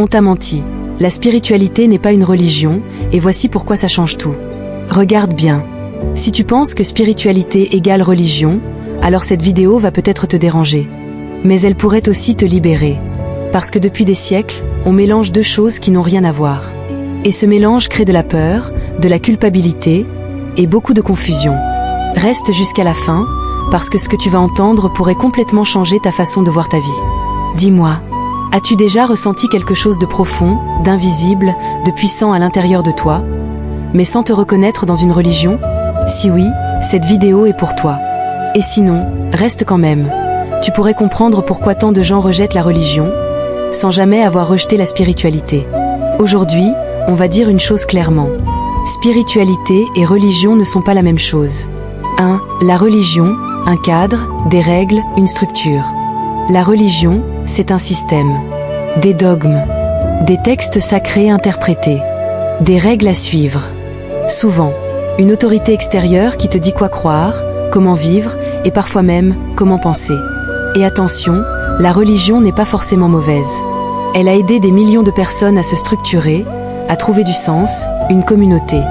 On t'a menti. La spiritualité n'est pas une religion, et voici pourquoi ça change tout. Regarde bien. Si tu penses que spiritualité égale religion, alors cette vidéo va peut-être te déranger. Mais elle pourrait aussi te libérer. Parce que depuis des siècles, on mélange deux choses qui n'ont rien à voir. Et ce mélange crée de la peur, de la culpabilité, et beaucoup de confusion. Reste jusqu'à la fin, parce que ce que tu vas entendre pourrait complètement changer ta façon de voir ta vie. Dis-moi, as-tu déjà ressenti quelque chose de profond, d'invisible, de puissant à l'intérieur de toi, mais sans te reconnaître dans une religion? Si oui, cette vidéo est pour toi. Et sinon, reste quand même. Tu pourrais comprendre pourquoi tant de gens rejettent la religion, sans jamais avoir rejeté la spiritualité. Aujourd'hui, on va dire une chose clairement. Spiritualité et religion ne sont pas la même chose. 1. La religion, un cadre, des règles, une structure. La religion, c'est un système. Des dogmes. Des textes sacrés interprétés. Des règles à suivre. Souvent, une autorité extérieure qui te dit quoi croire, comment vivre et parfois même comment penser. Et attention, la religion n'est pas forcément mauvaise. Elle a aidé des millions de personnes à se structurer, à trouver du sens, une communauté.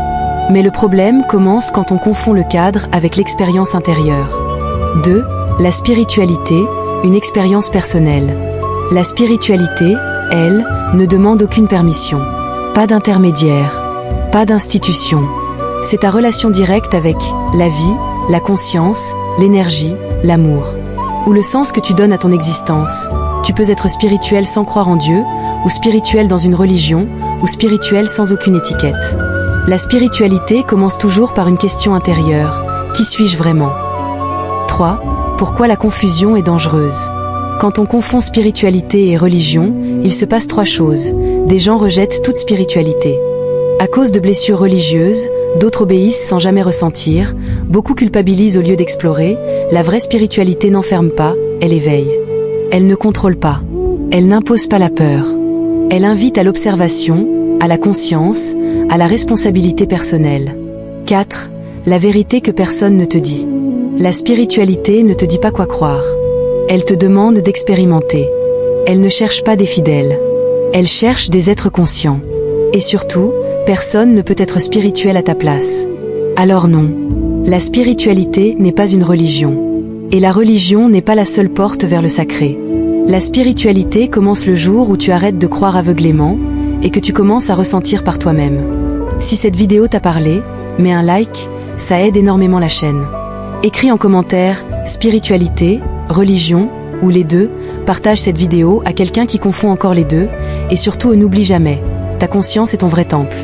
Mais le problème commence quand on confond le cadre avec l'expérience intérieure. 2. La spiritualité, une expérience personnelle. La spiritualité, elle, ne demande aucune permission. Pas d'intermédiaire, pas d'institution. C'est ta relation directe avec la vie, la conscience, l'énergie, l'amour. Ou le sens que tu donnes à ton existence. Tu peux être spirituel sans croire en Dieu, ou spirituel dans une religion, ou spirituel sans aucune étiquette. La spiritualité commence toujours par une question intérieure. Qui suis-je vraiment? 3. Pourquoi la confusion est dangereuse? Quand on confond spiritualité et religion, il se passe 3 choses. Des gens rejettent toute spiritualité. À cause de blessures religieuses, d'autres obéissent sans jamais ressentir, beaucoup culpabilisent au lieu d'explorer. La vraie spiritualité n'enferme pas, elle éveille. Elle ne contrôle pas. Elle n'impose pas la peur. Elle invite à l'observation, à la conscience, à la responsabilité personnelle. 4. La vérité que personne ne te dit. La spiritualité ne te dit pas quoi croire. Elle te demande d'expérimenter. Elle ne cherche pas des fidèles. Elle cherche des êtres conscients. Et surtout, personne ne peut être spirituel à ta place. Alors non, la spiritualité n'est pas une religion. Et la religion n'est pas la seule porte vers le sacré. La spiritualité commence le jour où tu arrêtes de croire aveuglément et que tu commences à ressentir par toi-même. Si cette vidéo t'a parlé, mets un like, ça aide énormément la chaîne. Écris en commentaire « spiritualité »,« religion » ou les deux, partage cette vidéo à quelqu'un qui confond encore les deux et surtout n'oublie jamais, ta conscience est ton vrai temple.